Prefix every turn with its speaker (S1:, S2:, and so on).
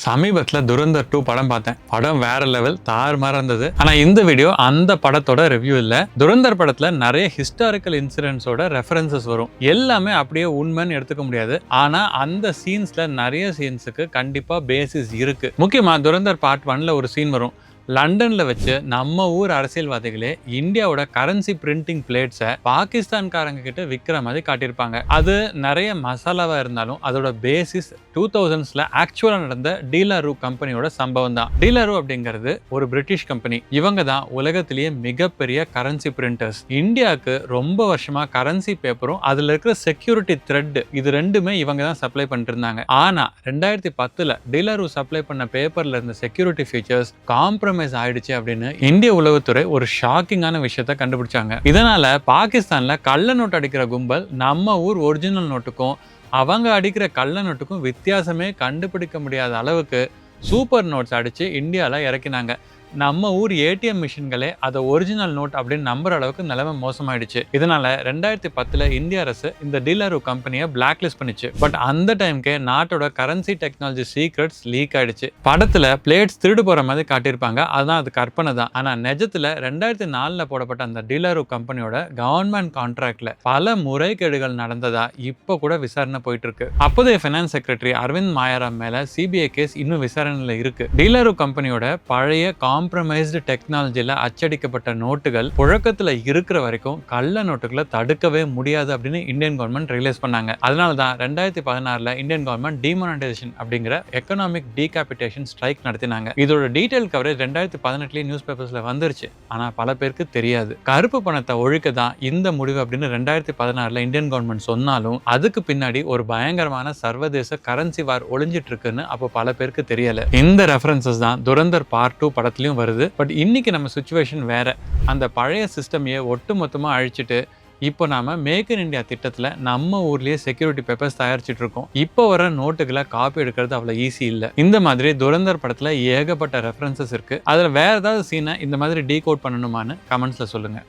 S1: சமீபத்தில் துரந்தர் 2 படம் பார்த்தேன். படம் வேற லெவல், தாறுமாறா இருந்தது. ஆனா இந்த வீடியோ அந்த படத்தோட ரிவ்யூ இல்ல. துரந்தர் படத்துல நிறைய ஹிஸ்டாரிக்கல் இன்சிடென்ட்ஸோட ரெஃபரன்சஸ் வரும். எல்லாமே அப்படியே உண்மைன்னு எடுத்துக்க முடியாது. ஆனா அந்த சீன்ஸ்ல நிறைய சீன்ஸுக்கு கண்டிப்பா பேசிஸ் இருக்கு. முக்கியமா துரந்தர் பார்ட் 1ல ஒரு சீன் வரும். லண்டன்ல வச்சு நம்ம ஊர் அரசியல்வாதிகளே இந்தியாவோட கரன்சி பிரிண்டிங் பிளேட்ஸை பாகிஸ்தான்காரங்க கிட்ட விற்கிற மாதிரி காட்டியிருப்பாங்க. அது நிறைய மசாலாவா இருந்தாலும் அதோட பேசிஸ் 2000ஸ்ல ஆக்சுவலா நடந்த டீலரு கம்பெனியோட சம்பவம் தான். டீலரு அப்படிங்கிறது ஒரு பிரிட்டிஷ் கம்பெனி. இவங்க தான் உலகத்திலேயே மிகப்பெரிய கரன்சி பிரிண்டர்ஸ். இந்தியாவுக்கு ரொம்ப வருஷமா கரன்சி பேப்பரும் அதுல இருக்கிற செக்யூரிட்டி த்ரெட் இது ரெண்டுமே இவங்க தான் சப்ளை பண்ணிட்டு இருந்தாங்க. ஆனா 2010ல டீலரு சப்ளை பண்ண பேப்பர்ல இருந்த செக்யூரிட்டி ஃபீச்சர்ஸ் காம்ப்ரமைஸ் ஆயிடுச்சு அப்படின்னு இந்திய உளவுத்துறை ஒரு ஷாக்கிங்கான விஷயத்தை கண்டுபிடிச்சாங்க. இதனால பாகிஸ்தான்ல கள்ள நோட்டு அடிக்கிற கும்பல் நம்ம ஊர் ஒரிஜினல் நோட்டுக்கும் அவங்க அடிக்கிற கள்ள நோட்டுக்கும் வித்தியாசமே கண்டுபிடிக்க முடியாத அளவுக்கு சூப்பர் நோட்ஸ் அடிச்சு இந்தியாவில் இறக்கினாங்க. நம்ம ஊர் ஏடிஎம் மிஷின்களே அதை ஒரிஜினல் நோட் அப்படின்னு நம்புற அளவுக்கு நிலைமை மோசமாயிடுச்சு. இதனால 2010ல இந்திய அரசு இந்த டீலரு கம்பெனியை பிளாக் லிஸ்ட் பண்ணிச்சு. பட் அந்த டைம்க்கே நாட்டோட கரன்சி டெக்னாலஜி சீக்ரெட்ஸ் லீக் ஆயிடுச்சு. படத்துல பிளேட்ஸ் திருடு போற மாதிரி காட்டியிருப்பாங்க. அதுதான் அது கற்பனை தான். ஆனா நிஜத்துல 2004ல போடப்பட்ட அந்த டீலரு கம்பெனியோட கவர்மெண்ட் கான்ட்ராக்ட்ல பல முறைகேடுகள் நடந்ததா இப்ப கூட விசாரணை போயிட்டு இருக்கு. அப்போதைய ஃபைனான்ஸ் செக்ரட்டரி அரவிந்த் மாயாராம் மேல சிபிஐ கேஸ் இன்னும் விசாரணையில இருக்கு. டீலரு கம்பெனியோட பழைய காம்ப்ரமைஸ்டு டெக்னாலஜியில் அச்சடிக்கப்பட்ட நோட்டுகள் புழக்கத்தில் இருக்கிற வரைக்கும் கள்ள நோட்டுகளை தடுக்கவே முடியாது அப்படின்னு இந்தியன் கவர்மெண்ட் ரியலைஸ் பண்ணாங்க. அதனால தான் 2016ல இந்தியன் கவர்மெண்ட் டிமானிட்டைசேஷன் அப்படிங்கிற எக்கனாமிக் டீகாபிட்டேஷன் ஸ்ட்ரைக் நடத்தினாங்க. இதோட டீடைல் கவரேஜ் 2018 நியூஸ் பேப்பர்ஸ்ல வந்துருச்சு. ஆனா பல பேருக்கு தெரியாது. கருப்பு பணத்தை ஒழிக்க தான் இந்த முடிவு அப்படின்னு 2016ல இந்தியன் கவர்மெண்ட் சொன்னாலும் அதுக்கு பின்னாடி ஒரு பயங்கரமான சர்வதேச கரன்சி வார் ஒளிஞ்சிட்டு இருக்குன்னு அப்போ பல பேருக்கு தெரியல. இந்த ரெஃபரன்சஸ் தான் துரந்தர் பார்ட் 2 படத்துல வருது. பட் இன்னைக்கு நம்ம சிச்சுவேஷன் வேற. அந்த பழைய சிஸ்டமையே ஒட்டுமொத்தமா அழிச்சிட்டு இப்போ நாம மேக் இன் இந்தியா திட்டத்துல நம்ம ஊர்லயே செக்யூரிட்டி பேப்பர்ஸ் தயாரிச்சுட்டு இருக்கோம். இப்போ வர நோட்டுகளை காப்பி எடுக்கிறது அவ்வளவு ஈஸி இல்ல. இந்த மாதிரி துரந்தர் படத்துல ஏகப்பட்ட ரெஃபரன்சஸ் இருக்கு. அதுல வேற ஏதாவது சீனை இந்த மாதிரி டீகோட் பண்ணணுமான்னு கமெண்ட்ஸ்ல சொல்லுங்க.